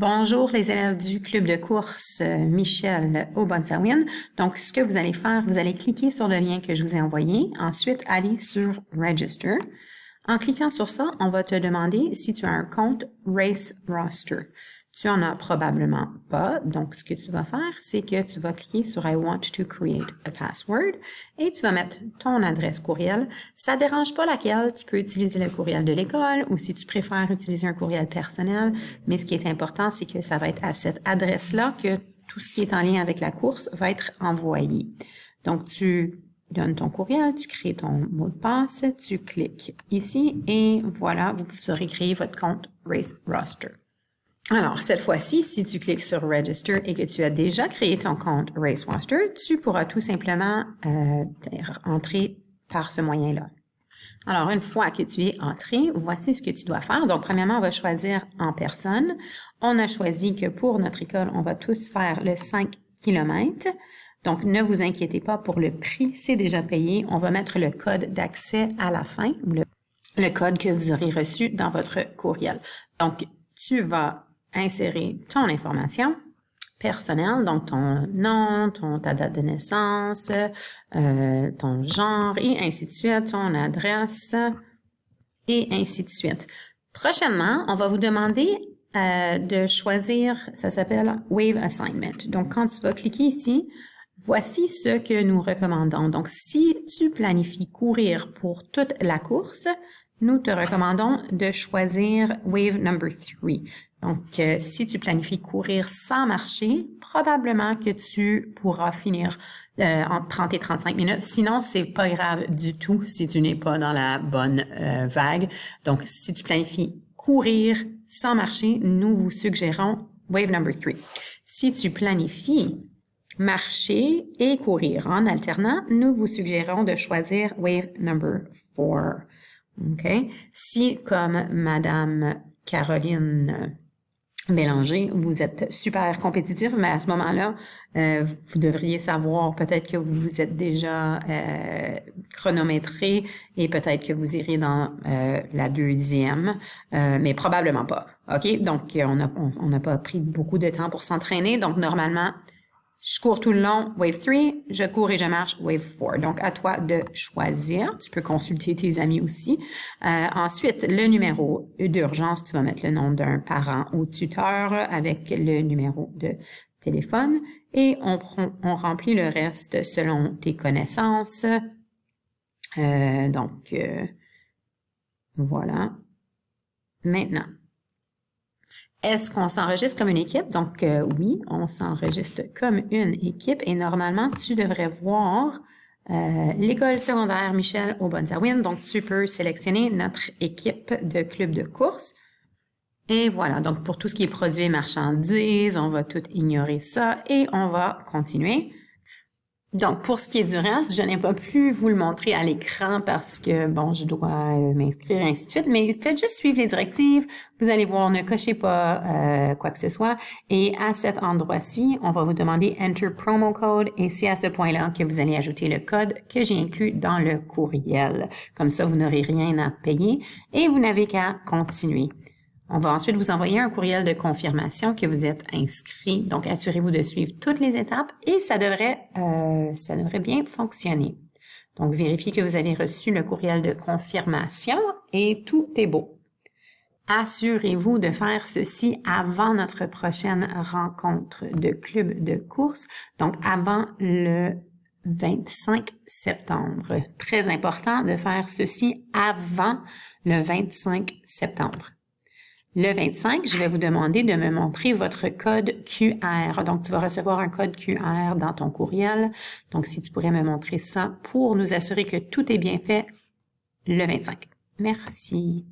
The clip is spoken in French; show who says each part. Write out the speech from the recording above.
Speaker 1: Bonjour les élèves du club de course Michel Aubonsawin. Donc, ce que vous allez faire, vous allez cliquer sur le lien que je vous ai envoyé. Ensuite, aller sur Register. En cliquant sur ça, on va te demander si tu as un compte Race Roster. Tu en as probablement pas. Donc, ce que tu vas faire, c'est que tu vas cliquer sur I want to create a password et tu vas mettre ton adresse courriel. Ça ne dérange pas laquelle. Tu peux utiliser le courriel de l'école ou si tu préfères utiliser un courriel personnel. Mais ce qui est important, c'est que ça va être à cette adresse-là que tout ce qui est en lien avec la course va être envoyé. Donc, tu donnes ton courriel, tu crées ton mot de passe, tu cliques ici et voilà, vous aurez créé votre compte Race Roster. Alors, cette fois-ci, si tu cliques sur Register et que tu as déjà créé ton compte Race Roster, tu pourras tout simplement entrer par ce moyen-là. Alors, une fois que tu es entré, voici ce que tu dois faire. Donc, premièrement, on va choisir en personne. On a choisi que pour notre école, on va tous faire le 5 km. Donc, ne vous inquiétez pas pour le prix, c'est déjà payé. On va mettre le code d'accès à la fin, le code que vous aurez reçu dans votre courriel. Donc, tu vas insérer ton information personnelle, donc ton nom, ta date de naissance, ton genre et ainsi de suite, ton adresse et ainsi de suite. Prochainement, on va vous demander de choisir, ça s'appelle Wave Assignment. Donc, quand tu vas cliquer ici, voici ce que nous recommandons. Donc, si tu planifies courir pour toute la course, nous te recommandons de choisir Wave Number 3. Donc, si tu planifies courir sans marcher, probablement que tu pourras finir entre 30 et 35 minutes. Sinon, c'est pas grave du tout si tu n'es pas dans la bonne vague. Donc, si tu planifies courir sans marcher, nous vous suggérons Wave Number 3. Si tu planifies marcher et courir en alternant, nous vous suggérons de choisir Wave Number 4. OK? Si, comme Madame Caroline Bélanger, vous êtes super compétitif, mais à ce moment-là, vous devriez savoir peut-être que vous vous êtes déjà chronométré et peut-être que vous irez dans la deuxième, mais probablement pas. OK? Donc, on n'a pas pris beaucoup de temps pour s'entraîner. Donc, normalement, je cours tout le long, Wave 3, je cours et je marche, Wave 4. Donc, à toi de choisir. Tu peux consulter tes amis aussi. Ensuite, le numéro d'urgence, tu vas mettre le nom d'un parent ou tuteur avec le numéro de téléphone et on remplit le reste selon tes connaissances. Voilà. Maintenant, est-ce qu'on s'enregistre comme une équipe? Donc, oui, on s'enregistre comme une équipe et normalement, tu devrais voir l'école secondaire Michel Aubonsawin. Donc, tu peux sélectionner notre équipe de club de course. Et voilà, donc pour tout ce qui est produits et marchandises, on va tout ignorer ça et on va continuer. Donc, pour ce qui est du reste, je n'ai pas pu vous le montrer à l'écran parce que, bon, je dois m'inscrire, ainsi de suite, mais faites juste suivre les directives. Vous allez voir, ne cochez pas quoi que ce soit. Et à cet endroit-ci, on va vous demander Enter Promo Code et c'est à ce point-là que vous allez ajouter le code que j'ai inclus dans le courriel. Comme ça, vous n'aurez rien à payer et vous n'avez qu'à continuer. On va ensuite vous envoyer un courriel de confirmation que vous êtes inscrit. Donc, assurez-vous de suivre toutes les étapes et ça devrait bien fonctionner. Donc, vérifiez que vous avez reçu le courriel de confirmation et tout est beau. Assurez-vous de faire ceci avant notre prochaine rencontre de club de course, donc avant le 25 septembre. Très important de faire ceci avant le 25 septembre. Le 25, je vais vous demander de me montrer votre code QR. Donc, tu vas recevoir un code QR dans ton courriel. Donc, si tu pourrais me montrer ça pour nous assurer que tout est bien fait le 25. Merci.